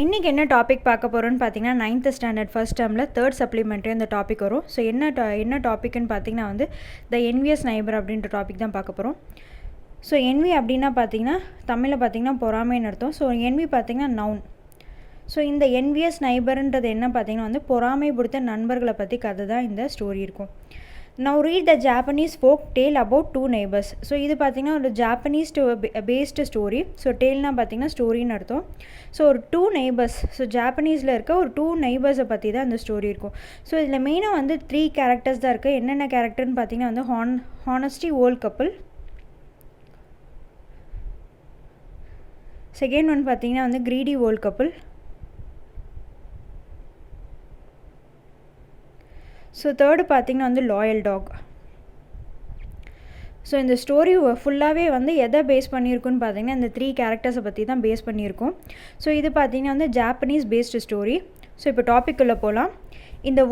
இன்றைக்கி என்ன டாபிக் பார்க்க போகிறோன்னு பார்த்தீங்கன்னா 9th ஸ்டாண்டர்ட் ஃபர்ஸ்ட் டேர்மில் 3rd சப்ளிமெண்ட்ரி அந்த டாபிக் வரும். ஸோ என்ன டாபிக்னு பார்த்தீங்கன்னா வந்து த என்வியஸ் நைபர் அப்படின்ற டாபிக் தான் பார்க்க போகிறோம். ஸோ என்வி அப்படின்னா பார்த்தீங்கன்னா தமிழில் பார்த்தீங்கன்னா பொறாமைன்னு அர்த்தம். ஸோ என்வி பார்த்தீங்கன்னா நவுன். ஸோ இந்த என்வியஸ் நைபர்ன்றது என்ன பார்த்தீங்கன்னா வந்து பொறாமை பிடித்த நண்பர்களை பற்றி கதை தான் இந்த ஸ்டோரி இருக்கும். Now read the Japanese folk tale about two neighbors. So இது பார்த்திங்கன்னா ஒரு ஜாப்பனீஸ் பேஸ்டு ஸ்டோரி. ஸோ டேல்னால் பார்த்திங்கன்னா ஸ்டோரின்னு அர்த்தம். ஸோ ஒரு 2 neighbors, ஸோ ஜாப்பனீஸில் இருக்க ஒரு 2 neighborsஸை பற்றி தான் அந்த ஸ்டோரி இருக்கும். ஸோ இதில் மெயினாக வந்து 3 கேரக்டர்ஸ் தான் இருக்குது. என்னென்ன கேரக்டர்னு பார்த்திங்கன்னா வந்து honesty old couple, second one பார்த்திங்கன்னா வந்து greedy old couple, so third பார்த்திங்கன்னா வந்து லாயல் டாக். ஸோ இந்த ஸ்டோரி ஃபுல்லாகவே வந்து எதை பேஸ் பண்ணியிருக்குன்னு பார்த்தீங்கன்னா இந்த 3 கேரக்டர்ஸை பற்றி தான் பேஸ் பண்ணியிருக்கோம். ஸோ இது பார்த்திங்கன்னா வந்து ஜாப்பனீஸ் பேஸ்டு ஸ்டோரி. ஸோ இப்போ டாபிக்குள்ளே போகலாம். In the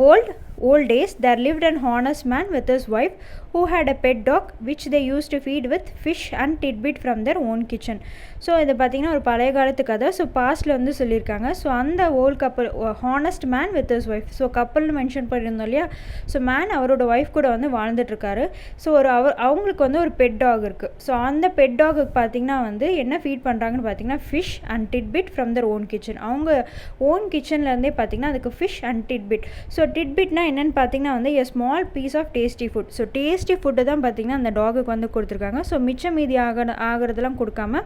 old days, there lived an honest man with his wife who had a pet dog which they used to feed with fish and tidbit from their own kitchen. So இது பார்த்திங்கன்னா ஒரு பழைய காலத்து கதை. So பாஸ்ட்டில் வந்து சொல்லியிருக்காங்க. So அந்த old couple honest man with his wife. So கப்பல்னு மென்ஷன் பண்ணியிருந்தோம் இல்லையா. ஸோ மேன் அவரோட ஒய்ஃப் கூட வந்து வாழ்ந்துட்டுருக்காரு. ஸோ அவங்களுக்கு வந்து ஒரு பெட் டாக் இருக்குது. ஸோ அந்த பெட் டாகுக்கு பார்த்திங்கன்னா வந்து என்ன ஃபீட் பண்ணுறாங்கன்னு பார்த்தீங்கன்னா fish and titbit from their own kitchen. அவங்க ஓன் கிச்சன்லேருந்தே பார்த்திங்கன்னா அதுக்கு ஃபிஷ் அண்ட் டிட்பிட். ஸோ டிட்பிட்னா என்னென்னு பார்த்தீங்கன்னா வந்து a small piece of tasty food. So tasty food தான் பார்த்திங்கன்னா அந்த டாகுக்கு வந்து கொடுத்துருக்காங்க. ஸோ மிச்சம் மீதி ஆகிறதெல்லாம் கொடுக்காம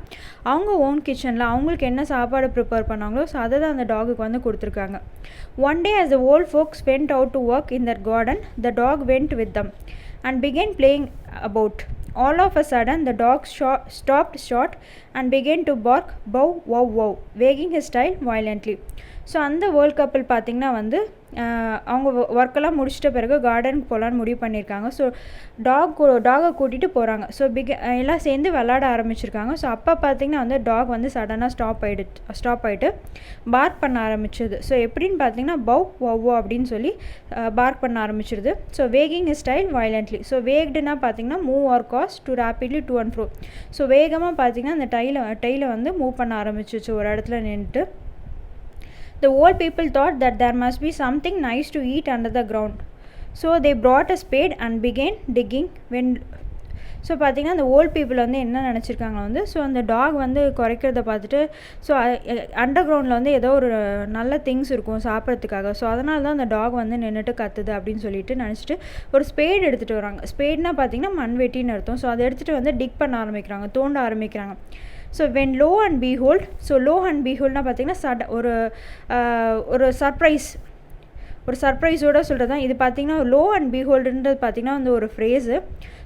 அவங்க ஓன் கிச்சனில் அவங்களுக்கு என்ன சாப்பாடு ப்ரிப்பேர் பண்ணாங்களோ ஸோ அதை தான் அந்த டாகுக்கு வந்து கொடுத்துருக்காங்க. One day as the old folks went out to work in their garden, the dog went with them and began playing about. All of a sudden the dog stopped short and began to bark bow wow wow, wagging his tail violently. So அந்த world கப்பல் பார்த்திங்கன்னா வந்து அவங்க ஒர்க்கெல்லாம் முடிச்சிட்ட பிறகு கார்டனுக்கு போகலான்னு முடிவு பண்ணியிருக்காங்க. ஸோ டாகை கூட்டிகிட்டு போகிறாங்க. ஸோ எல்லாம் சேர்ந்து விளாட ஆரம்பிச்சிருக்காங்க. ஸோ அப்போ பார்த்திங்கன்னா வந்து டாக் வந்து சடனாக ஸ்டாப் ஆகிட்டு பார்க் பண்ண ஆரம்பிச்சிது. ஸோ எப்படின்னு பார்த்திங்கன்னா பவ் வவ் அப்படின்னு சொல்லி பார்க் பண்ண ஆரம்பிச்சிருது. So wagging is style violently. So வேக்டுனா பார்த்திங்கன்னா move or cause to rapidly to and fro. So வேகமாக பார்த்திங்கன்னா அந்த டெய்லை வந்து மூவ் பண்ண ஆரம்பிச்சிச்சு ஒரு இடத்துல நின்றுட்டு. The old people thought that there must be something nice to eat under the ground. So they brought a spade and began digging. So பார்த்திங்கன்னா அந்த ஓல்ட் பீப்புள் வந்து என்ன நினச்சிருக்காங்க வந்து ஸோ அந்த டாக் வந்து குறைக்கிறத பார்த்துட்டு ஸோ அண்டர் கிரவுண்டில் வந்து ஏதோ ஒரு நல்ல திங்ஸ் இருக்கும் சாப்பிட்றதுக்காக. ஸோ அதனால தான் அந்த டாக் வந்து நின்றுட்டு கத்துது அப்படின்னு சொல்லிட்டு நினச்சிட்டு ஒரு ஸ்பேடு எடுத்துகிட்டு வராங்க. ஸ்பேட்னா பார்த்திங்கன்னா மண்வெட்டின்னு அர்த்தம். ஸோ அதை எடுத்துகிட்டு வந்து டிக் பண்ண ஆரம்பிக்கிறாங்க, தோண்ட ஆரம்பிக்கிறாங்க. So when lo and behold. So lo and பீஹோல்ட்னா பார்த்திங்கன்னா ஒரு சர்ப்ரைஸோடு சொல்கிறது தான் இது. பார்த்திங்கன்னா லோ அண்ட் பீஹோல்டுன்றது பார்த்திங்கன்னா வந்து ஒரு ஃப்ரேஸு.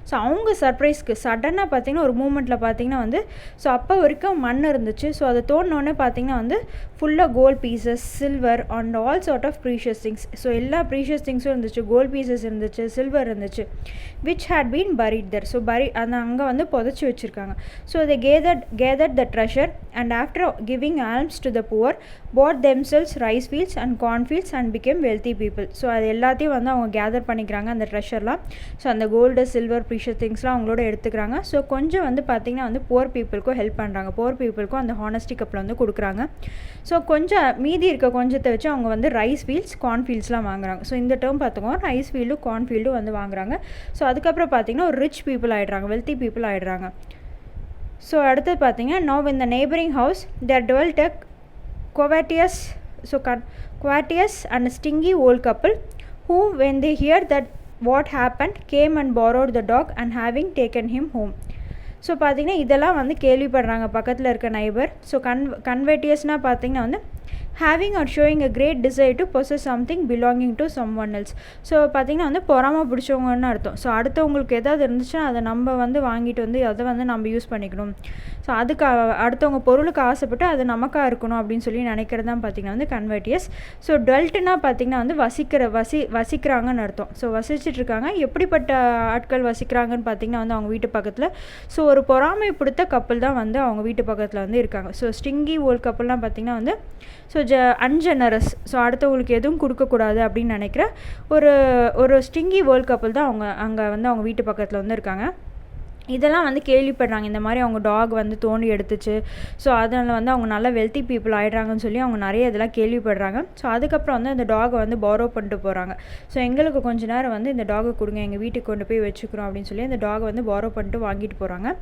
ஸோ அவங்க சர்ப்ரைஸ்க்கு சடனாக பார்த்திங்கன்னா ஒரு மூமெண்ட்டில் பார்த்திங்கன்னா வந்து ஸோ அப்போ வரைக்கும் மண் இருந்துச்சு. ஸோ அதை தோணுனோடனே பார்த்திங்கன்னா வந்து ஃபுல்லாக gold pieces, silver and all sort of precious things. So எல்லா ப்ரீஷியஸ் திங்ஸும் இருந்துச்சு, கோல்ட் பீசஸ் இருந்துச்சு, சில்வர் இருந்துச்சு, which had been buried there. So அந்த அங்கே வந்து புதைச்சி வச்சுருக்காங்க. So they gathered the treasure and after giving alms to the poor bought themselves rice fields and corn fields and became wealthy people. So அது எல்லாத்தையும் வந்து அவங்க கேதர் பண்ணிக்கிறாங்க அந்த ட்ரெஷர்லாம். ஸோ அந்த கோல்டு, சில்வர், ப்ரீஷியஸ் திங்ஸ்லாம் அவங்களோட எடுத்துக்கிறாங்க. ஸோ கொஞ்சம் வந்து பார்த்திங்கன்னா வந்து புவர் பீப்புளுக்கும் ஹெல்ப் பண்ணுறாங்க. புவர் பீப்புளுக்கும் அந்த ஹானஸ்டி கப்பில் வந்து கொடுக்குறாங்க. ஸோ கொஞ்சம் மீதி இருக்க கொஞ்சத்தை வச்சு அவங்க வந்து ரைஸ் ஃபீல்ட்ஸ், கார்ன் ஃபீல்ட்ஸ்லாம் வாங்குறாங்க. ஸோ இந்த டேர்ம் பார்த்துக்கோங்க, ரைஸ் ஃபீல்டும் கார்ன் ஃபீல்டும் வந்து வாங்குறாங்க. ஸோ அதுக்கப்புறம் பார்த்திங்கன்னா ஒரு ரிச் பீப்புள் ஆகிடுறாங்க, வெல்த்தி பீப்புள் ஆகிடுறாங்க. ஸோ அடுத்தது பார்த்திங்கன்னா now in the neighboring house there dwelt a courteous and stingy old couple who when they heard that what happened came and borrowed the dog and having taken him home. So பார்த்திங்கன்னா இதெல்லாம் வந்து கேள்விப்படுறாங்க பக்கத்தில் இருக்க neighbour. So கன்வெர்டியஸ்னால் பார்த்திங்கன்னா வந்து having or showing a great desire to possess something belonging to someone else. So பார்த்திங்கன்னா வந்து பொறாமை பிடிச்சவங்கன்னு அர்த்தம். ஸோ அடுத்தவங்களுக்கு எதாவது இருந்துச்சுன்னா அதை நம்ம வந்து வாங்கிட்டு வந்து அதை வந்து நம்ம யூஸ் பண்ணிக்கணும். ஸோ அதுக்கு அடுத்தவங்க பொருளுக்கு ஆசைப்பட்டு அது நமக்காக இருக்கணும் அப்படின்னு சொல்லி நினைக்கிறது தான் பார்த்திங்கன்னா வந்து கன்வெர்டியஸ். ஸோ டெல்ட்டுனா பார்த்திங்கன்னா வந்து வசிக்கிறாங்கன்னு அர்த்தம். ஸோ வசிச்சிட்ருக்காங்க. எப்படிப்பட்ட ஆட்கள் வசிக்கிறாங்கன்னு பார்த்திங்கன்னா வந்து அவங்க வீட்டு பக்கத்தில். ஸோ ஒரு பொறாமை பிடித்த கப்பல் தான் வந்து அவங்க வீட்டு பக்கத்தில் வந்து இருக்காங்க. ஸோ ஸ்டிங்கி ஓல்ட் கப்பல்லாம் பார்த்திங்கன்னா வந்து ஸோ அன்ஜெனரஸ். ஸோ அடுத்தவங்களுக்கு எதுவும் கொடுக்கக்கூடாது அப்படின்னு நினைக்கிற ஒரு ஸ்டிங்கி வேர்ல்ட் கப்பல் தான் அவங்க அங்கே வந்து அவங்க வீட்டு பக்கத்தில் வந்து இருக்காங்க. இதெல்லாம் வந்து கேள்விப்படுறாங்க, இந்த மாதிரி அவங்க டாக் வந்து தோண்டி எடுத்துச்சு, ஸோ அதனால் வந்து அவங்க நல்ல வெல்த்தி பீப்புள் ஆகிடுறாங்கன்னு சொல்லி அவங்க நிறைய இதெல்லாம் கேள்விப்படுறாங்க. ஸோ அதுக்கப்புறம் வந்து அந்த டாகை வந்து பாரோ பண்ணிட்டு போகிறாங்க. ஸோ எங்களுக்கு கொஞ்ச நேரம் வந்து இந்த டாகை கொடுங்க, எங்கள் வீட்டுக்கு கொண்டு போய் வச்சுக்கிறோம் அப்படின்னு சொல்லி அந்த டாகை வந்து பாரோ பண்ணிட்டு வாங்கிட்டு போகிறாங்க.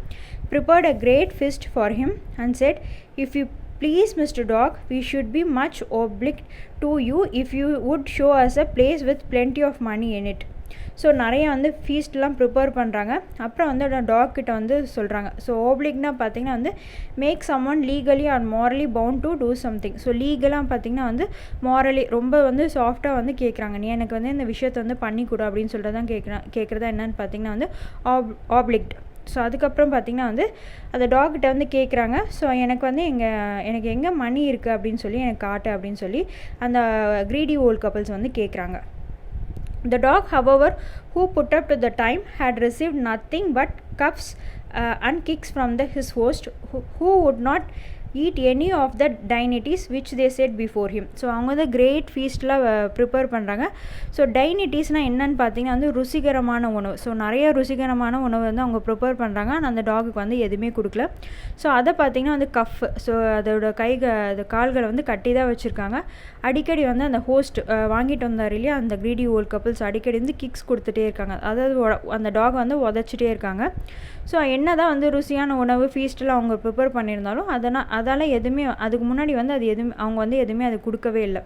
Prepared a great feast for him and said, if you please mister dog, we should be much obliged to you if you would show us a place with plenty of money in it. So நிறைய வந்து ஃபீஸ்ட்லாம் prepare பண்ணுறாங்க. அப்புறம் வந்து talk கிட்ட வந்து சொல்கிறாங்க. So ஓப்ளிக்னா பார்த்திங்கன்னா வந்து make someone legally or morally bound to do something. So லீகலாக பார்த்திங்கன்னா வந்து மாரலி ரொம்ப வந்து சாஃப்டாக வந்து கேட்குறாங்க, நீ எனக்கு வந்து இந்த விஷயத்தை வந்து பண்ணி கொடு அப்படின்னு சொல்லிட்டு தான் கேட்குறதா என்னன்னு பார்த்திங்கன்னா வந்து ஆப்ளிக்ட். ஸோ அதுக்கப்புறம் பார்த்திங்கன்னா வந்து அந்த டாக்கிட்ட வந்து கேட்குறாங்க, ஸோ எனக்கு வந்து எனக்கு எங்கே மணி இருக்குது அப்படின்னு சொல்லி எனக்கு காட்டு அப்படின்னு சொல்லி அந்த க்ரீடி ஓல்ட் கப்பல்ஸ் வந்து கேட்குறாங்க. The dog, however, who put up to the time, had received nothing but cuffs and kicks from his host, who would not eat any of the dignities which they set before him. So அவங்க வந்து great ஃபீஸ்டில் prepare பண்ணுறாங்க. So டைனிட்டிஸ்னால் என்னன்னு பார்த்தீங்கன்னா வந்து ருசிகரமான உணவு. So நிறைய ருசிகரமான உணவு வந்து அவங்க ப்ரிப்பேர் பண்ணுறாங்க, ஆனால் அந்த டாகுக்கு வந்து எதுவுமே கொடுக்கல. ஸோ அதை பார்த்திங்கன்னா வந்து கஃப், ஸோ அதோட அது கால்களை வந்து கட்டி தான் வச்சுருக்காங்க. அடிக்கடி வந்து அந்த ஹோஸ்ட் வாங்கிட்டு வந்தார் இல்லையா, அந்த க்ரீடி ஓல்ட் கப்புள்ஸ் அடிக்கடி வந்து கிக்ஸ் கொடுத்துட்டே இருக்காங்க, அதாவது அந்த டாக் வந்து உதச்சிட்டே இருக்காங்க. ஸோ என்ன தான் வந்து ருசியான உணவு ஃபீஸ்ட்டில் அவங்க ப்ரிப்பேர் பண்ணியிருந்தாலும் அதால் எதுவுமே அதுக்கு முன்னாடி வந்து அது எதுவுமே அவங்க வந்து எதுவுமே அது கொடுக்கவே இல்லை.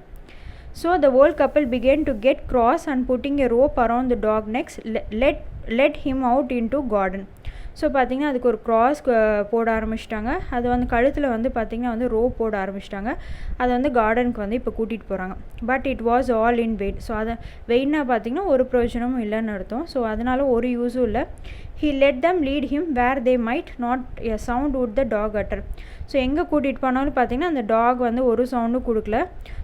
So the old couple began to get cross and putting a rope around the dog necks let him out into garden. So பார்த்திங்கன்னா அதுக்கு ஒரு க்ராஸ் போட ஆரம்பிச்சிட்டாங்க. அது வந்து கழுத்தில் வந்து பார்த்திங்கன்னா வந்து ரோப் போட ஆரம்பிச்சிட்டாங்க. அதை வந்து கார்டனுக்கு வந்து இப்போ கூட்டிகிட்டு போகிறாங்க. But it was all in wait. So அதை வெயிட்னா பார்த்திங்கன்னா ஒரு பிரயோஜனமும் இல்லைன்னு அர்த்தம். ஸோ அதனால் ஒரு யூஸும் இல்லை. He let them lead him where they might not a sound would the dog utter. So எங்கே கூட்டிகிட்டு போனாலும் பார்த்திங்கன்னா அந்த டாக் வந்து ஒரு சவுண்டும் கொடுக்கல.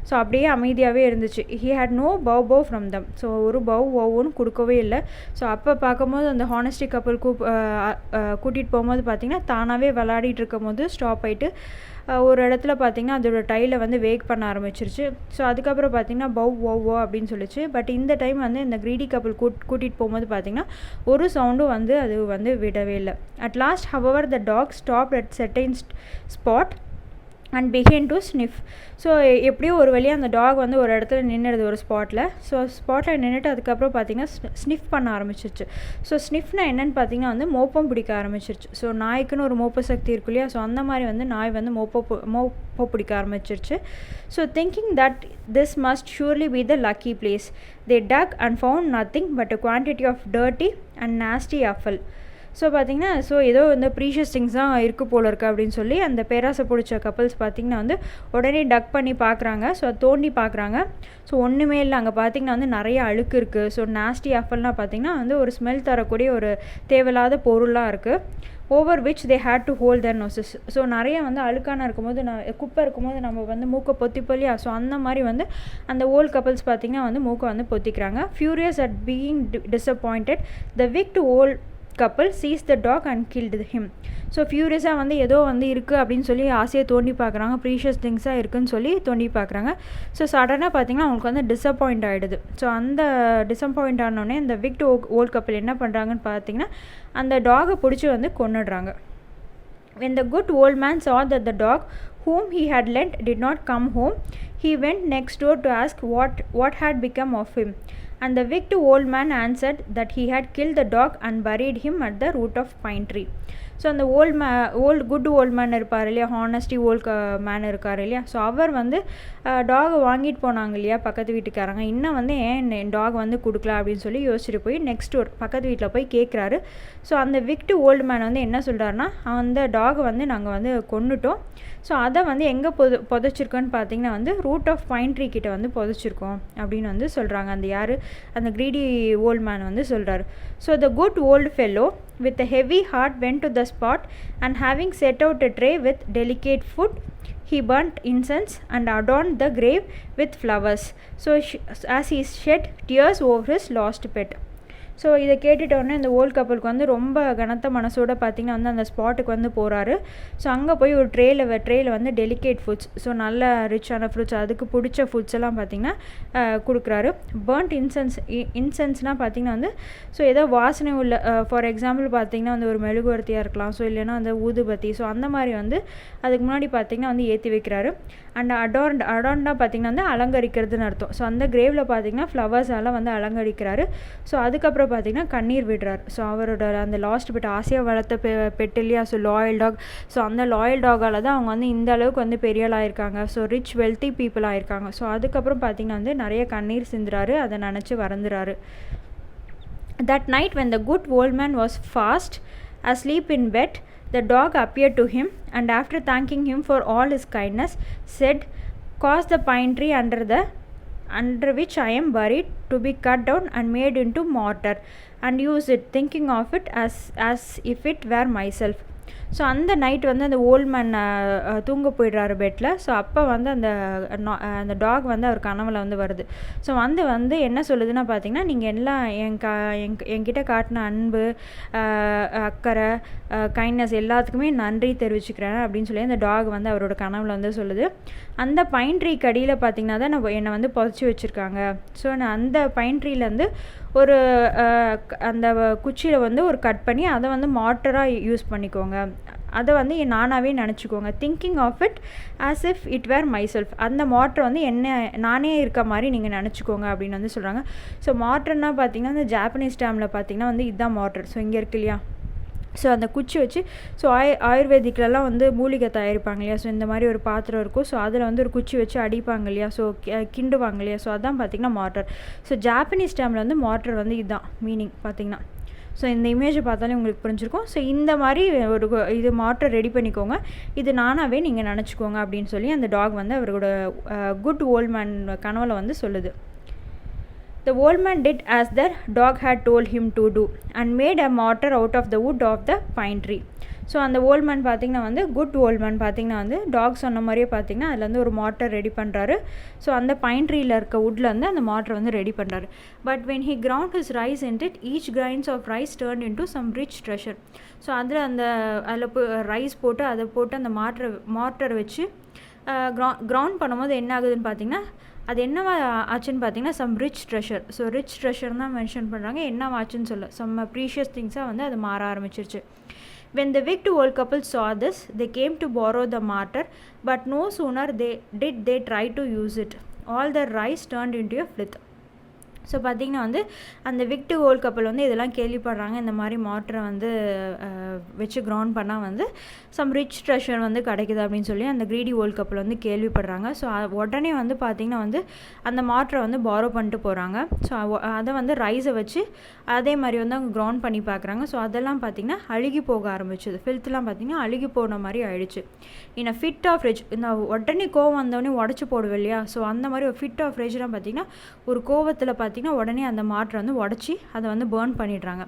ஸோ அப்படியே அமைதியாகவே இருந்துச்சு. He had no bow from them. So ஒரு பவுன்னு கொடுக்கவே இல்லை. ஸோ அப்போ பார்க்கும்போது அந்த ஹானஸ்டி கப்பல் கூட்டிகிட்டு போகும்போது பார்த்திங்கன்னா தானாகவே விளையாடிட்டு இருக்கும் போது ஸ்டாப் ஆகிட்டு ஒரு இடத்துல பார்த்திங்கன்னா அதோட டைலை வந்து வேக் பண்ண ஆரம்பிச்சிருச்சு. ஸோ அதுக்கப்புறம் பார்த்திங்கன்னா பவ் அப்படின்னு சொல்லிச்சு. பட் இந்த டைம் வந்து இந்த க்ரீடி கப்பல் கூட்டிகிட்டு போகும்போது பார்த்திங்கன்னா ஒரு சவுண்டும் வந்து அது வந்து விடவே இல்லை. At last however the dog stop at certain spot and began to sniff. So எப்படியோ ஒரு வழியாக அந்த டாக் வந்து ஒரு இடத்துல நின்றுடுது ஒரு ஸ்பாட்டில். ஸோ ஸ்பாட்டில் நின்றுட்டு அதுக்கப்புறம் பார்த்திங்கன்னா ஸ்னிஃப் பண்ண ஆரம்பிச்சிருச்சு. ஸோ ஸ்னிஃப்னா என்னென்னு பார்த்திங்கன்னா வந்து மோப்பம் பிடிக்க ஆரம்பிச்சிருச்சு. ஸோ நாய்க்குன்னு ஒரு மோப்ப சக்தி இருக்கு இல்லையா, ஸோ அந்த மாதிரி வந்து நாய் வந்து மோப்ப பிடிக்க ஆரம்பிச்சிருச்சு. So thinking that this must surely be the lucky place, they dug and found nothing but a quantity of dirty and nasty offal. So பார்த்திங்கன்னா ஸோ ஏதோ இந்த ப்ரீஷியஸ் திங்ஸ் தான் இருக்குது போல இருக்குது அப்படின்னு சொல்லி அந்த பேராசை பிடிச்ச கப்பல்ஸ் பார்த்திங்கன்னா வந்து உடனே டக் பண்ணி பார்க்குறாங்க. ஸோ தோண்டி பார்க்குறாங்க. ஸோ ஒன்றுமே இல்லை. அங்கே பார்த்திங்கன்னா வந்து நிறைய அழுக்கு இருக்குது. ஸோ நாஸ்டி அஃபல்னால் பார்த்திங்கன்னா வந்து ஒரு ஸ்மெல் தரக்கூடிய ஒரு தேவையில்லாத பொருளாக இருக்குது. Over which they had to hold their noses. So நிறைய வந்து அழுக்கான இருக்கும்போது குப்பை இருக்கும்போது நம்ம வந்து மூக்கை பொத்திப்போம் இல்லையா, ஸோ அந்த மாதிரி வந்து அந்த ஓல்ட் கப்பல்ஸ் பார்த்திங்கன்னா வந்து மூக்கை வந்து பொத்திக்கிறாங்க. Furious at being disappointed, the wicked old couple sees the dog and killed him. So ஃபியூரியஸாக வந்து ஏதோ வந்து இருக்குது அப்படின்னு சொல்லி ஆசையை தோண்டி பார்க்குறாங்க, ப்ரீஷியஸ் திங்ஸாக இருக்குதுன்னு சொல்லி தோண்டி பார்க்குறாங்க. ஸோ சடனாக பார்த்திங்கன்னா அவங்களுக்கு வந்து டிசப்பாயிண்ட் ஆகிடுது. ஸோ அந்த டிசப்பாயிண்ட் ஆனோடனே இந்த விக்ட் ஓல்ட் கப்பல் என்ன பண்ணுறாங்கன்னு பார்த்திங்கன்னா அந்த டாகை பிடிச்சி வந்து கொன்னுடுறாங்க. When the good old man saw that the dog whom he had lent did not come home, he went next door to ask what had become of him. And the wicked old man answered that he had killed the dog and buried him at the root of pine tree. So அந்த good old man இருப்பார் இல்லையா, honesty old man இருக்கார் இல்லையா, so அவர் வந்து டாகை வாங்கிட்டு போனாங்க இல்லையா பக்கத்து வீட்டுக்காரங்க, இன்னும் வந்து ஏன் டாக் வந்து கொடுக்கல அப்படின்னு சொல்லி யோசிச்சுட்டு போய் நெக்ஸ்ட் டோர் பக்கத்து வீட்டில் போய் கேட்குறாரு. ஸோ அந்த விக்ட் ஓல்டு மேன் வந்து என்ன சொல்கிறாருன்னா, அந்த டாகை வந்து நாங்கள் வந்து கொன்னுட்டோம். ஸோ அதை வந்து எங்கே புதைச்சிருக்கோன்னு பார்த்தீங்கன்னா வந்து ரூட் ஆஃப் பைன் ட்ரீ கிட்ட வந்து புதைச்சிருக்கோம் அப்படின்னு வந்து சொல்கிறாங்க. அந்த க்ரீடி ஓல்ட் மேன் வந்து சொல்கிறாரு. So the good old fellow with a heavy heart went to the spot, and having set out a tray with delicate food, he burnt incense and adorned the grave with flowers, so as he shed tears over his lost pet. So இதை கேட்டுட்டோடனே இந்த volt கப்பலுக்கு வந்து ரொம்ப கனத்த மனசோட பார்த்திங்கன்னா வந்து அந்த ஸ்பாட்டுக்கு வந்து போகிறாரு. ஸோ அங்கே போய் ஒரு ட்ரேயில் வந்து டெலிகேட் ஃபுட்ஸ், ஸோ நல்ல ரிச்சான ஃப்ரூட்ஸ், அதுக்கு பிடிச்ச ஃபுட்ஸ் எல்லாம் பார்த்திங்கன்னா கொடுக்குறாரு. பர்ன்ட் இன்சென்ஸ்னால் பார்த்திங்கன்னா வந்து ஸோ ஏதோ வாசனை உள்ள, ஃபார் எக்ஸாம்பிள் பார்த்திங்கன்னா வந்து ஒரு மெழுகுவர்த்தியாக இருக்கலாம், ஸோ இல்லைன்னா வந்து ஊதுபத்தி, ஸோ அந்த மாதிரி வந்து அதுக்கு முன்னாடி பார்த்திங்கன்னா வந்து ஏற்றி வைக்கிறாரு. அண்ட் அடார்ண்டாக பார்த்திங்கன்னா வந்து அலங்கரிக்கிறதுன்னு அர்த்தம். ஸோ அந்த கிரேவில் பார்த்திங்கன்னா ஃப்ளவர்ஸால் வந்து அலங்கரிக்கிறாரு. ஸோ அதுக்கப்புறம் பார்த்திங்கன்னா கண்ணீர் விடுறார். ஸோ அவரோட அந்த லாஸ்ட் பெட், ஆசையாக வளர்த்த பெட் இல்லையா, ஸோ லாயல் டாக், ஸோ அந்த லாயல் டாகால் தான் அவங்க வந்து இந்த அளவுக்கு வந்து பெரிய ஆள் ஆயிருக்காங்க, ஸோ ரிச் வெல்த்தி பீப்புள் ஆயிருக்காங்க. ஸோ அதுக்கப்புறம் பார்த்திங்கன்னா வந்து நிறைய கண்ணீர் சிந்துறாரு, அதை நினச்சி வருந்துறாரு. That night when the good old man was fast asleep in bed, the dog appeared to him and after thanking him for all his kindness said, "Cause the pine tree under which I am buried to be cut down and made into mortar and use it, thinking of it as if it were myself." So அந்த night வந்து அந்த old man தூங்க போயிடுறாரு பெட்டில். So அப்போ வந்து அந்த talk வந்து அவர் கனவில் வந்து வருது. ஸோ வந்து என்ன சொல்லுதுன்னா பார்த்திங்கன்னா, நீங்கள் எல்லாம் என்கிட்ட காட்டின அன்பு, அக்கறை, கைண்ட்னஸ் எல்லாத்துக்குமே நன்றி தெரிவிச்சுக்கிறேன் அப்படின்னு சொல்லி அந்த டாக் வந்து அவரோட கனவில் வந்து சொல்லுது. அந்த பைன் ட்ரீ கடியில் பார்த்திங்கன்னா தான் என்னை வந்து புதைச்சி வச்சுருக்காங்க. ஸோ நான் அந்த பைன் ட்ரீலேருந்து ஒரு அந்த குச்சியில் வந்து ஒரு கட் பண்ணி அதை வந்து மாட்டராக யூஸ் பண்ணிக்கோங்க, அதை வந்து நானாகவே நினச்சிக்கோங்க, thinking of it as if it were myself, அந்த மாட்டரை வந்து நானே இருக்க மாதிரி நீங்கள் நினச்சிக்கோங்க அப்படின்னு வந்து சொல்கிறாங்க. ஸோ மாட்டர்னா பார்த்திங்கன்னா இந்த ஜாப்பனீஸ் டேமில் பார்த்திங்கன்னா வந்து இதுதான் மாட்டர். ஸோ இங்கே இருக்கு இல்லையா, ஸோ அந்த குச்சி வச்சு, ஸோ ஆயுர்வேதிக்லலாம் வந்து மூலிகை தயாரிப்பாங்க இல்லையா, ஸோ இந்த மாதிரி ஒரு பாத்திரம் இருக்கும், ஸோ அதில் வந்து ஒரு குச்சி வச்சு அடிப்பாங்க இல்லையா, ஸோ கிண்டுவாங்க இல்லையா, ஸோ அதான் பார்த்திங்கன்னா மாட்டர். ஸோ ஜாப்பனீஸ் டேமில் வந்து மாட்டர் வந்து இதுதான் மீனிங் பார்த்திங்கன்னா. ஸோ இந்த இமேஜை பார்த்தாலே உங்களுக்கு புரிஞ்சிருக்கும். ஸோ இந்த மாதிரி இது மாட்டர் ரெடி பண்ணிக்கோங்க, இது நானாகவே நீங்கள் நினச்சிக்கோங்க அப்படின்னு சொல்லி அந்த டாக் வந்து அவரோட குட் ஓல்ட் மேன் கனவில் வந்து சொல்லுது. The old man did as the dog had told him to do and made a mortar out of the wood of the pine tree. So அந்த ஓல்ட் மேன் பார்த்திங்கன்னா வந்து good old man பார்த்திங்கன்னா வந்து talk சொன்ன மாதிரியே பார்த்திங்கன்னா அதில் வந்து ஒரு மாட்டர் ரெடி பண்ணுறாரு. ஸோ அந்த பைன் ட்ரீயில் இருக்க வுட்டில் வந்து அந்த மாட்டர் வந்து ரெடி பண்ணுறாரு. But when he ground his rice into it, each grains of rice turned into some rich treasure. So அதில் ரைஸ் போட்டு அதை போட்டு அந்த மாட்டர் வச்சு கிரவுண்ட் பண்ணும்போது என்ன ஆகுதுன்னு பார்த்திங்கன்னா, அது என்னவா ஆச்சுன்னு பார்த்தீங்கன்னா some rich treasure. So rich treasure தான் மென்ஷன் பண்ணுறாங்க, என்னவா ஆச்சுன்னு சொல்ல சம் ப்ரீஷியஸ் திங்ஸாக வந்து அது மாற ஆரம்பிச்சிருச்சு. When the wicked old couple saw this, they came to borrow the mortar, but no sooner did they try to use it, all the rice turned into a flith. So பார்த்திங்கன்னா வந்து அந்த wicked old கப்பல் வந்து இதெல்லாம் கேள்விப்படுறாங்க, இந்த மாதிரி மாட்டரை வந்து வச்சு கிரவுண்ட் பண்ணால் வந்து சம் ரிச் ட்ரெஷர் வந்து கிடைக்குது அப்படின்னு சொல்லி அந்த க்ரீடி ஓல்ட் கப்பல் வந்து கேள்விப்படுறாங்க. ஸோ உடனே வந்து பார்த்திங்கன்னா வந்து அந்த மாட்டரை வந்து பாரோ பண்ணிட்டு போகிறாங்க. ஸோ அதை வந்து ரைஸை வச்சு அதே மாதிரி வந்து அவங்க கிரவுண்ட் பண்ணி பார்க்குறாங்க. ஸோ அதெல்லாம் பார்த்திங்கன்னா அழுகி போக ஆரம்பிச்சிது, ஃபில்த்லாம் பார்த்திங்கன்னா அழுகி போன மாதிரி ஆயிடுச்சு. இன் அ ஃபிட் ஆஃப் ரெஜ், இந்த உடனே கோவம் வந்தோடனே உடச்சி போடுவேன் இல்லையா, ஸோ அந்த மாதிரி ஒரு ஃபிட் ஆஃப் ரெஜ்லாம் பார்த்திங்கன்னா ஒரு கோவத்தில் பார்த்திங்கன்னா உடனே அந்த மாட்டரை வந்து உடச்சி அதை வந்து பேர்ன் பண்ணிடுறாங்க.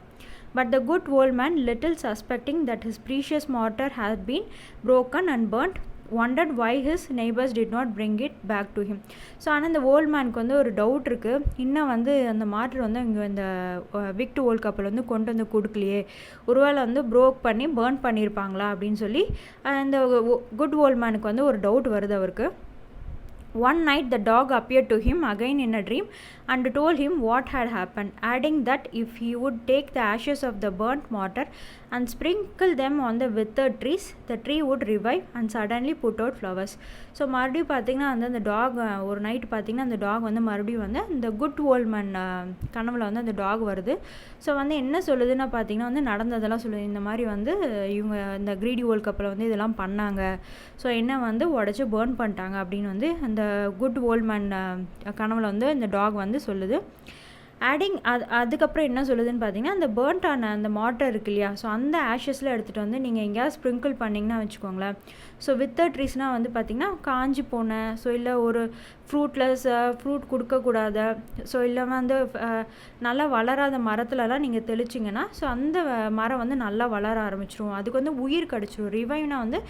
But the good old man, little suspecting that his precious mortar had been broken and burnt, wondered why his neighbors did not bring it back to him. So ஆனால் இந்த ஓல்ட் மேனுக்கு வந்து ஒரு டவுட் இருக்குது, இன்னும் வந்து அந்த மாட்டர் வந்து இங்கே இந்த விக்டு ஓல்ட் கப்பல் வந்து கொண்டு வந்து கொடுக்கலையே, ஒருவேளை வந்து ப்ரோக் பண்ணி பேர்ன் பண்ணியிருப்பாங்களா அப்படின்னு சொல்லி இந்த குட் ஓல்ட் மேனுக்கு வந்து ஒரு டவுட் வருது அவருக்கு. One night the dog appeared to him again in a dream and told him what had happened, adding that if he would take the ashes of the burnt mortar and sprinkle them on the withered trees, the tree would revive and suddenly put out flowers. So மறுபடியும் பார்த்திங்கன்னா அந்த talk ஒரு night பார்த்திங்கன்னா அந்த talk வந்து மறுபடியும் வந்து இந்த குட் ஓல்ட் மேன் கனவில் வந்து அந்த டாக் வருது. ஸோ வந்து என்ன சொல்லுதுன்னா பார்த்திங்கன்னா வந்து நடந்ததெல்லாம் சொல்லுது, இந்த மாதிரி வந்து இவங்க இந்த க்ரீடி ஓல்ட் கப்பலை வந்து இதெல்லாம் பண்ணாங்க, ஸோ என்ன வந்து உடச்சி பேர்ன் பண்ணிட்டாங்க அப்படின்னு வந்து அந்த குட் ஓல்ட் மேன் கனவில் வந்து இந்த டாக் வந்து சொல்லுது. ஆடிங் அதுக்கப்புறம் என்ன சொல்லுதுன்னு பார்த்தீங்கன்னா, அந்த பேர்ன்ட் ஆன அந்த மாட்டர் இருக்கு இல்லையா, ஸோ அந்த ஆஷஸில் எடுத்துகிட்டு வந்து நீங்கள் எங்கேயாவது ஸ்ப்ரிங்கிள் பண்ணிங்கன்னா வச்சுக்கோங்களேன். ஸோ வித்தர் ட்ரீஸ்னால் வந்து பார்த்திங்கன்னா காஞ்சி போன, ஸோ இல்லை ஒரு ஃப்ரூட் கொடுக்கக்கூடாத, ஸோ இல்லை வந்து நல்லா வளராத மரத்துலலாம் நீங்கள் தெளிச்சிங்கன்னா ஸோ அந்த மரம் வந்து நல்லா வளர ஆரம்பிச்சிரும், அதுக்கு வந்து உயிர் கிடச்சிரும். ரிவைவ்னா வந்து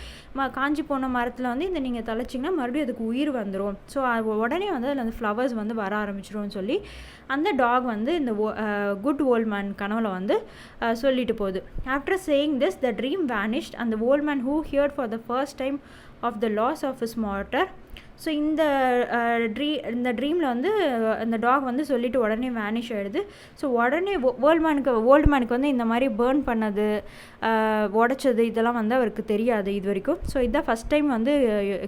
காஞ்சி போன மரத்தில் வந்து இந்த நீங்கள் தெளிச்சிங்கன்னா மறுபடியும் அதுக்கு உயிர் வந்துடும். ஸோ உடனே வந்து அதில் அந்த ஃப்ளவர்ஸ் வந்து வர ஆரம்பிச்சிரும்னு சொல்லி அந்த டாக் டாக் வந்து இந்த குட் ஓல்ட் மேன் கனவுல வந்து சொல்லிட்டு போகுது. After saying this the dream vanished and the old man who heard for the first time of the loss of his murder. So இந்த ட்ரீமில் வந்து அந்த டாக் வந்து சொல்லிவிட்டு உடனே வேனிஷ் ஆகிடுது. ஸோ உடனே ஓல்டு மேனுக்கு வந்து இந்த மாதிரி பேர்ன் பண்ணது, உடச்சது இதெல்லாம் வந்து அவருக்கு தெரியாது இது வரைக்கும். ஸோ இதுதான் ஃபஸ்ட் டைம் வந்து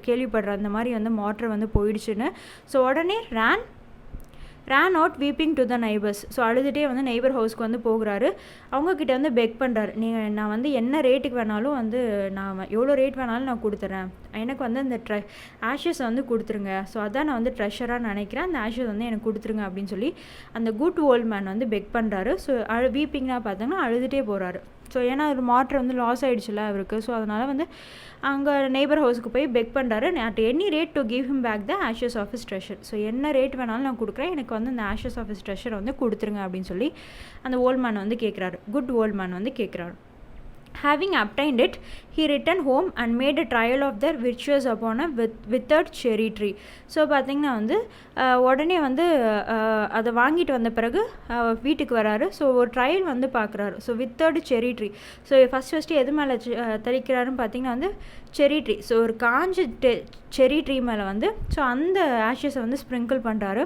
கேள்விப்படுற அந்த மாதிரி வந்து மார்டர் வந்து போயிடுச்சுன்னு. ஸோ உடனே ran out weeping to the neighbors. So அழுதுகிட்டே வந்து நெய்பர் ஹவுஸ்க்கு வந்து போகிறாரு. அவங்கக்கிட்ட வந்து பெக் பண்ணுறாரு, நான் வந்து என்ன ரேட்டுக்கு வேணாலும் வந்து நான் எவ்வளோ ரேட் வேணாலும் நான் கொடுத்துட்றேன், எனக்கு வந்து அந்த ஆஷஸை வந்து கொடுத்துருங்க. ஸோ அதான் நான் வந்து ட்ரெஷராக நினைக்கிறேன், அந்த ஆஷஸ் வந்து எனக்கு கொடுத்துருங்க அப்படின்னு சொல்லி அந்த குட் ஓல்ட் மேன் வந்து பெக் பண்ணுறாரு. ஸோ வீப்பிங்னா பார்த்தாங்கன்னா அழுதுகிட்டே போகிறாரு. ஸோ ஏன்னா ஒரு மார்டர் வந்து லாஸ் ஆகிடுச்சுல அவருக்கு. ஸோ அதனால் வந்து அங்கே நெய்பர் ஹவுஸுக்கு போய் பெக் பண்ணுறாரு, at any rate to give him back the ashes of his treasure. So என்ன ரேட் வேணாலும் நான் கொடுக்குறேன், எனக்கு வந்து அந்த ஆஷஸ் ஆஃப் ஹிஸ் ட்ரெஷரை வந்து கொடுத்துருங்க அப்படின்னு சொல்லி அந்த ஓல்ட் மேன் வந்து கேட்குறாரு, குட் ஓல்ட் மேன் வந்து கேட்குறாரு. Having obtained it, he returned home and made a trial of their virtues upon a withered cherry tree. So பார்த்திங்கன்னா வந்து உடனே வந்து அதை வாங்கிட்டு வந்த பிறகு வீட்டுக்கு வராரு. ஸோ ஒரு ட்ரையல் வந்து பார்க்குறாரு. ஸோ வித்தர்டு செரி ட்ரீ. ஸோ ஃபஸ்ட்டு எது மேலே தெளிக்கிறாருன்னு பார்த்திங்கன்னா வந்து செரி ட்ரீ. ஸோ ஒரு காஞ்ச செரி ட்ரீ மேலே வந்து ஸோ அந்த ஆஷஸை வந்து ஸ்ப்ரிங்கிள் பண்ணுறாரு.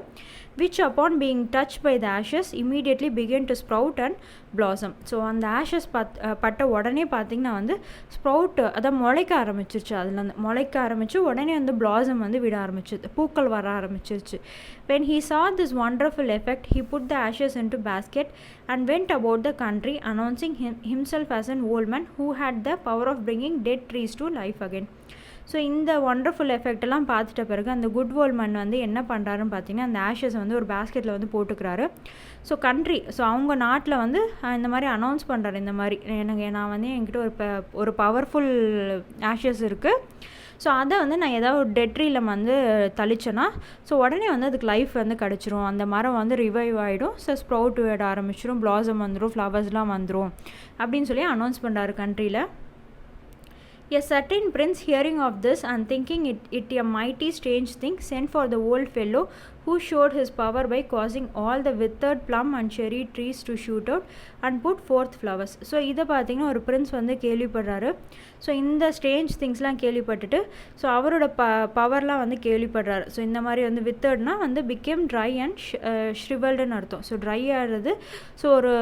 which upon being touched by the ashes immediately began to sprout and blossom. So அந்த ஆஷஸ் பட்ட உடனே பார்த்திங்கன்னா வந்து ஸ்ப்ரவுட் அதான் முளைக்க ஆரம்பிச்சிருச்சு. அதில் அந்த முளைக்க ஆரம்பித்து உடனே வந்து blossom வந்து விட ஆரம்பிச்சிது, பூக்கள் வர ஆரம்பிச்சிருச்சு. when he saw this wonderful effect, he put the ashes into basket and went about the country announcing himself as an old man who had the power of bringing dead trees to life again. So இந்த wonderful எஃபெக்டெல்லாம் பார்த்துட்ட பிறகு அந்த good old man வந்து என்ன பண்ணுறாருன்னு பார்த்தீங்கன்னா அந்த Ashes வந்து ஒரு பேஸ்கெட்டில் வந்து போட்டுக்கிறாரு. ஸோ ஸோ அவங்க நாட்டில் வந்து இந்த மாதிரி அனௌன்ஸ் பண்ணுறாரு, இந்த மாதிரி நான் வந்து என்கிட்ட ஒரு பவர்ஃபுல் ஆஷஸ் இருக்குது. ஸோ அதை வந்து நான் ஏதாவது ஒரு டெட் ட்ரீல வந்து தளிச்சேன்னா ஸோ உடனே வந்து அதுக்கு லைஃப் வந்து கிடச்சிரும், அந்த மரம் வந்து ரிவைவ் ஆகிடும், ஸோ ஸ்ப்ரவுட் விட ஆரம்பிச்சிடும், பிளாசம் வந்துடும், ஃப்ளவர்ஸ்லாம் வந்துடும் அப்படின்னு சொல்லி அனௌன்ஸ் பண்ணுறாரு கண்ட்ரியில். A certain prince hearing of this and thinking it a mighty strange thing, sent for the old fellow who showed his power by causing all the withered plum and cherry trees to shoot out and put forth flowers. So இதை பார்த்திங்கன்னா ஒரு Prince வந்து கேள்விப்படுறாரு. So இந்த strange திங்ஸ்லாம் கேள்விப்பட்டுட்டு so அவரோட பவர்லாம் வந்து கேள்விப்படுறாரு. So இந்த மாதிரி வந்து வித்தர்ட்னா வந்து பிகேம் ட்ரை அண்ட் ஷ்ரிவல்டுன்னு அர்த்தம். ஸோ ட்ரை ஆகிறது, ஸோ ஒரு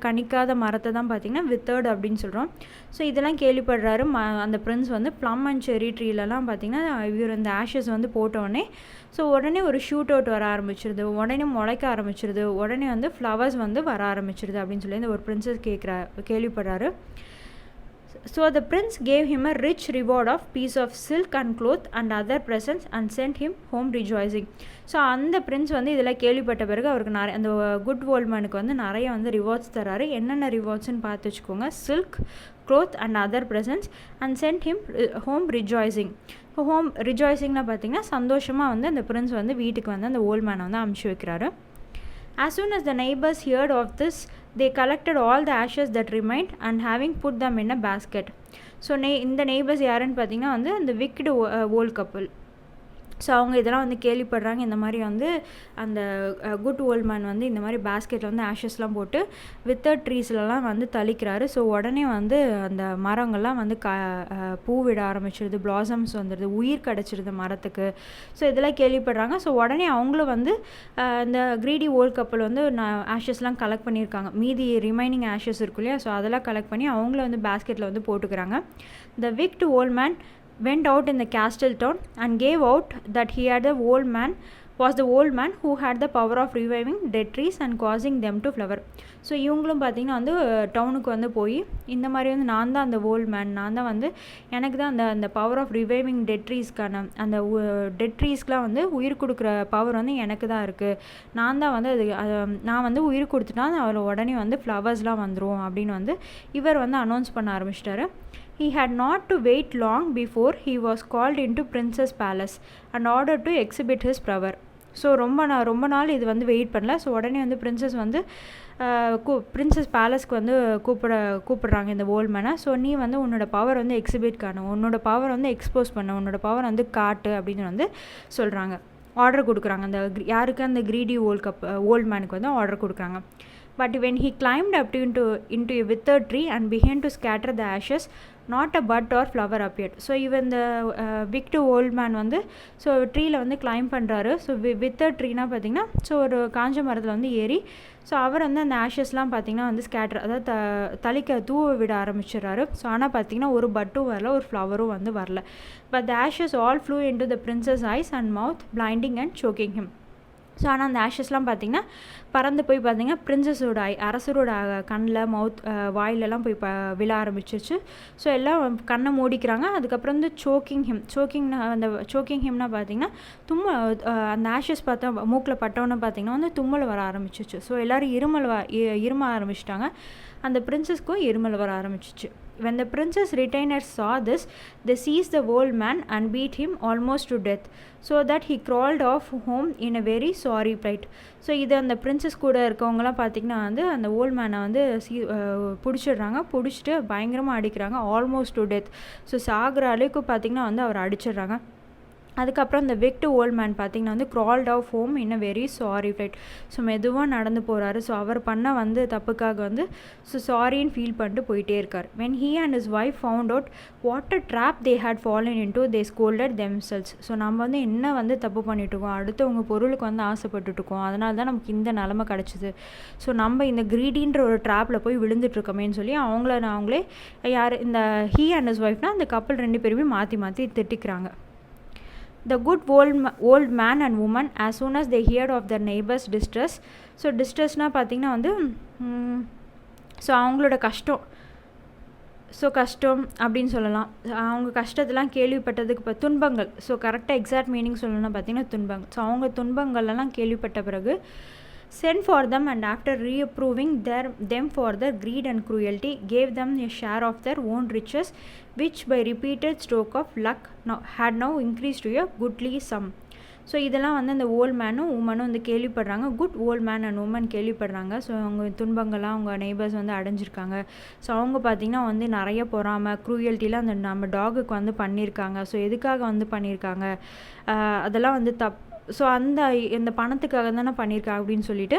கனிக்காத மரத்தை தான் பார்த்திங்கன்னா வித்தர்டு அப்படின்னு சொல்கிறோம். ஸோ இதெல்லாம் கேள்விப்படுறாரு அந்த பிரின்ஸ் வந்து. ப்ளம் அண்ட் செரி ட்ரீலலாம் பார்த்திங்கன்னா இவர் இந்த ஆஷஸ் வந்து போட்டோடனே ஸோ உடனே ஒரு ஷூட் அவுட் வர ஆரம்பிச்சிருது, உடனே முளைக்க ஆரம்பிச்சிருது, உடனே வந்து ஃப்ளவர்ஸ் வந்து வர ஆரம்பிச்சிருது அப்படின்னு சொல்லி இந்த ஒரு princes கேள்விப்படுறாரு. So the prince gave him a rich reward of piece of silk and cloth and other presents and sent him home rejoicing. So அந்த பிரின்ஸ் வந்து இதெல்லாம் கேள்விப்பட்ட பிறகு அவருக்கு நிறைய அந்த குட் ஓல்ட் மேனுக்கு வந்து நிறைய வந்து ரிவார்ட்ஸ் தராரு. என்னென்ன ரிவார்ட்ஸ்ன்னு பார்த்து வச்சுக்கோங்க. Silk, cloth and other presents and sent him home rejoicing. Home ரிஜாய்ஸிங்னா பார்த்திங்கன்னா சந்தோஷமாக வந்து அந்த பிரின்ஸ் வந்து வீட்டுக்கு வந்து அந்த ஓல்ட் மேனை வந்து அனுப்பிச்சி வைக்கிறாரு. As soon as the neighbors heard of this, they collected all the ashes that remained and having put them in a basket. So இந்த நெய்பர்ஸ் யாருன்னு பார்த்திங்கன்னா வந்து அந்த விக்டு ஓல்ட் கப்புள். ஸோ அவங்க இதெல்லாம் வந்து கேள்விப்படுறாங்க. இந்த மாதிரி வந்து அந்த குட் ஓல்ட் மேன் வந்து இந்த மாதிரி பேஸ்கெட்டில் வந்து ஆஷஸ்லாம் போட்டு வித்தர்ட் ட்ரீஸ்லலாம் வந்து தளிக்கிறாரு. ஸோ உடனே வந்து அந்த மரங்கள்லாம் வந்து பூ விட ஆரம்பிச்சிருது, பிளாசம்ஸ் வந்துடுது, உயிர் கிடச்சிருது மரத்துக்கு. ஸோ இதெல்லாம் கேள்விப்படுறாங்க. ஸோ உடனே அவங்களும் வந்து இந்த க்ரீடி ஓல்ட் கப்பல் வந்து ஆஷஸ்லாம் கலெக்ட் பண்ணியிருக்காங்க. மீதி ரிமைனிங் ஆஷஸ் இருக்கும் இல்லையா, ஸோ அதெல்லாம் கலெக்ட் பண்ணி அவங்கள வந்து பேஸ்கெட்டில் வந்து போட்டுக்கிறாங்க. The wicked old man went out in the castle town and gave out that he had the old man who had the power of reviving dead trees and causing them to flower. So இவங்களும் பார்த்திங்கன்னா வந்து டவுனுக்கு வந்து போய் இந்த மாதிரி வந்து நான் தான் அந்த ஓல்ட் மேன், நான் தான் வந்து எனக்கு தான் அந்த பவர் ஆஃப் ரிவைவிங் டெட் ட்ரீஸ்க்கான அந்த டெட் ட்ரீஸ்க்கெலாம் வந்து உயிர் கொடுக்குற பவர் வந்து எனக்கு தான் இருக்குது, நான் தான் வந்து நான் வந்து உயிர் கொடுத்துட்டா அதில் உடனே வந்து ஃப்ளவர்ஸ்லாம் வந்துடும் அப்படின்னு வந்து இவர் வந்து அனௌன்ஸ் பண்ண ஆரம்பிச்சிட்டாரு. He had not to wait long before he was called into Prince's palace and ordered to exhibit his power. So ரொம்ப நாள் இது வந்து வெயிட் பண்ணல. ஸோ உடனே வந்து பிரின்சஸ் வந்து பிரின்சஸ் பேலஸ்க்கு வந்து கூப்பிடுறாங்க இந்த ஓல்ட் மேனை. ஸோ நீ வந்து உன்னோட பவர் வந்து எக்ஸிபிட் காணும், உன்னோட பவர் வந்து எக்ஸ்போஸ் பண்ண, உன்னோட பவர் வந்து காட்டு அப்படின்னு வந்து சொல்கிறாங்க. ஆர்டர் கொடுக்குறாங்க. அந்த யாருக்கு அந்த க்ரீடி ஓல்ட் மேனுக்கு வந்து ஆர்டர் கொடுக்குறாங்க. But when he climbed up into a withered tree and began to scatter the ashes, not a bud or flower appeared. So இவன் இந்த விக்டு ஓல்ட் மேன் வந்து ஸோ ட்ரீயில் வந்து கிளைம் பண்ணுறாரு. ஸோ வித்தர் ட்ரீனா பார்த்திங்கன்னா ஸோ ஒரு காஞ்ச மரத்தில் வந்து ஏறி ஸோ அவர் வந்து அந்த ஆஷஸ்லாம் பார்த்திங்கன்னா வந்து ஸ்கேட்டர் அதாவது தளிக்க தூவ விட ஆரம்பிச்சிடுறாரு. ஸோ ஆனால் பார்த்திங்கன்னா ஒரு பட்டும் வரல, ஒரு ஃப்ளவரும் வந்து வரல. But the ashes all flew into the prince's eyes and mouth, blinding and choking him. So ஆனால் அந்த ஆஷஸ்லாம் பார்த்திங்கன்னா பறந்து போய் பார்த்திங்கன்னா பிரின்சஸோட அரசரோட கண்ணில் வாயிலெல்லாம் போய் விழ ஆரம்பிச்சிருச்சு. ஸோ எல்லாம் கண்ணை மூடிக்கிறாங்க. அதுக்கப்புறம் வந்து சோக்கிங் ஹிம்னா பார்த்திங்கன்னா அந்த ஆஷஸ் பார்த்தா மூக்கில் பட்டோன்னு பார்த்திங்கன்னா வந்து தும்மல் வர ஆரம்பிச்சிச்சு. ஸோ எல்லோரும் இரும ஆரம்பிச்சிட்டாங்க. அந்த பிரின்சஸ்க்கும் இருமல் வர ஆரம்பிச்சிச்சு. When the princess retainers saw this, they seized the old man and beat him almost to death, so that he crawled off home in a very sorry plight. So இது அந்த பிரின்சஸ் கூட இருக்கவங்களாம் பார்த்திங்கன்னா வந்து அந்த ஓல்ட் மேனை வந்து பிடிச்சிட்டு பயங்கரமாக அடிக்கிறாங்க. Almost to death. ஸோ சாகிற அளவுக்கு பார்த்திங்கன்னா வந்து அவர் அடிச்சிடுறாங்க. அதுக்கப்புறம் இந்த விக்டு ஓல்ட் மேன் பார்த்திங்கன்னா வந்து crawled off home in a very sorry plight. So மெதுவாக நடந்து போகிறாரு. ஸோ அவர் பண்ண வந்து தப்புக்காக வந்து ஸோ சாரின்னு ஃபீல் பண்ணிட்டு போயிட்டே இருக்கார். when he and his wife found out what a trap they had fallen into, they scolded themselves. So நம்ம வந்து என்ன வந்து தப்பு பண்ணிட்டுருக்கோம், அடுத்தவங்க பொருளுக்கு வந்து ஆசைப்பட்டுருக்கோம், அதனால தான் நமக்கு இந்த நிலமை கிடச்சிது. ஸோ நம்ம இந்த க்ரீடின்ற ஒரு ட்ராப்பில் போய் விழுந்துட்டுருக்கோமேன்னு சொல்லி அவங்களே யார் இந்த ஹீ அண்ட் ஹிஸ் ஒய்ஃப்னால் அந்த கப்பல் 2 பேருமே மாற்றி திட்டிக்கிறாங்க. The good old man and woman, as soon as they heard of their neighbors' distress, so டிஸ்ட்ரெஸ்னால் பார்த்திங்கன்னா வந்து ஸோ அவங்களோட கஷ்டம் அப்படின்னு சொல்லலாம். அவங்க கஷ்டத்தெல்லாம் கேள்விப்பட்டதுக்கு துன்பங்கள், ஸோ கரெக்டாக எக்ஸாக்ட் மீனிங் சொல்லணும்னா பார்த்திங்கன்னா துன்பங்கள். ஸோ அவங்க துன்பங்கள்லாம் கேள்விப்பட்ட பிறகு sent for them, and after reproving them for their greed and cruelty, gave them a share of their own riches, which by repeated stroke of luck had now increased to a goodly sum. So இதெல்லாம் வந்து அந்த old மேனும் உமனும் வந்து கேள்விப்படுறாங்க. Good old man and woman கேள்விப்படுறாங்க. So அவங்க துன்பங்கள்லாம் அவங்க நெய்பர்ஸ் வந்து அடைஞ்சிருக்காங்க. ஸோ அவங்க பார்த்திங்கன்னா வந்து நிறைய பொறாமல் க்ரூயல்ட்டிலாம் அந்த நம்ம டாகுக்கு வந்து பண்ணியிருக்காங்க. ஸோ எதுக்காக வந்து பண்ணியிருக்காங்க, அதெல்லாம் வந்து ஸோ இந்த பணத்துக்காக தானே பண்ணியிருக்காங்க அப்படின்னு சொல்லிட்டு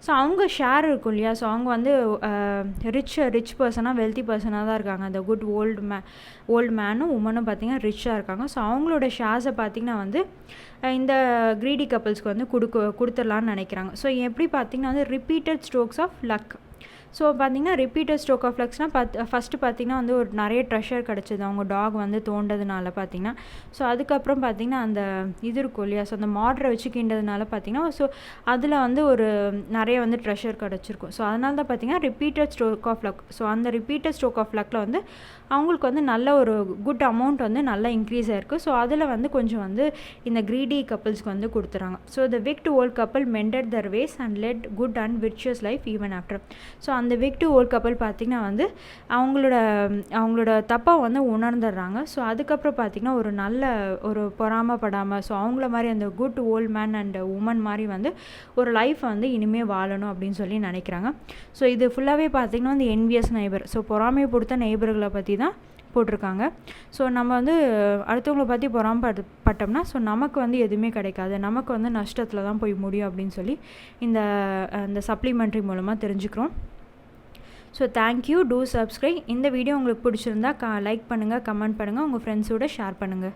ஸோ அவங்க ஷேர் இருக்கும் இல்லையா. ஸோ அவங்க வந்து ரிச் பர்சனாக வெல்த்தி பர்சனாக தான் இருக்காங்க. அந்த குட் ஓல்டு மேனும் உமனும் பார்த்திங்கன்னா ரிச்சாக இருக்காங்க. ஸோ அவங்களோட ஷேர்ஸை பார்த்திங்கன்னா வந்து இந்த க்ரீடி கப்பல்ஸ்க்கு வந்து கொடுத்துடலான்னு நினைக்கிறாங்க. ஸோ எப்படி பார்த்திங்கன்னா வந்து repeated strokes of luck. So பார்த்திங்கன்னா ரிப்பீட்டட் ஸ்ட்ரோக் ஆஃப் லக்ஸ்னால் ஃபஸ்ட்டு பார்த்திங்கன்னா வந்து ஒரு நிறைய ட்ரெஷர் கிடச்சிது அவங்க டாக் வந்து தோண்டதுனால பார்த்திங்கன்னா. ஸோ அதுக்கப்புறம் பார்த்திங்கன்னா அந்த இது இருக்கும் இல்லையா, ஸோ அந்த மாடரை வச்சு கிண்டதுனால பார்த்திங்கன்னா ஸோ அதில் வந்து ஒரு நிறைய வந்து ட்ரெஷர் கிடச்சிருக்கும். ஸோ அதனால தான் பார்த்திங்கன்னா repeated stroke of luck. So அந்த ரிப்பீட்டட் ஸ்ட்ரோக் ஆஃப் லக்கில் வந்து அவங்களுக்கு வந்து நல்ல ஒரு குட் அமௌண்ட் வந்து நல்லா இன்க்ரீஸ் ஆகிருக்கு. ஸோ அதில் வந்து கொஞ்சம் வந்து இந்த க்ரீடி கப்பல்ஸ்க்கு வந்து கொடுத்துறாங்க. So the wicked old couple mended their ways and led good and virtuous life even after. So அந்த விக்டு ஓல்ட் கப்பல் பார்த்திங்கன்னா வந்து அவங்களோட தப்பை வந்து உணர்ந்துடுறாங்க. ஸோ அதுக்கப்புறம் பார்த்திங்கன்னா ஒரு நல்ல ஒரு பொறாமப்படாமல் ஸோ அவங்கள மாதிரி அந்த good old man and woman மாதிரி வந்து ஒரு லைஃப்பை வந்து இனிமேல் வாழணும் அப்படின்னு சொல்லி நினைக்கிறாங்க. ஸோ இது ஃபுல்லாகவே பார்த்திங்கன்னா வந்து என்வியஸ் நெய்பர், ஸோ பொறாமையை பொறுத்த நெய்பர்களை பற்றி தான் போட்டிருக்காங்க. ஸோ நம்ம வந்து அடுத்தவங்களை பற்றி பொறாமப்பட்டோம்னா ஸோ நமக்கு வந்து எதுவுமே கிடைக்காது, நமக்கு வந்து நஷ்டத்தில் தான் போய் முடியும் அப்படின்னு சொல்லி இந்த சப்ளிமெண்ட்ரி மூலமாக தெரிஞ்சுக்கிறோம். So thank you, two subscribe. இந்த வீடியோ உங்களுக்கு பிடிச்சிருந்தா லைக் பண்ணுங்கள், கமெண்ட் பண்ணுங்கள், உங்கள் ஃப்ரெண்ட்ஸோட ஷேர் பண்ணுங்கள்.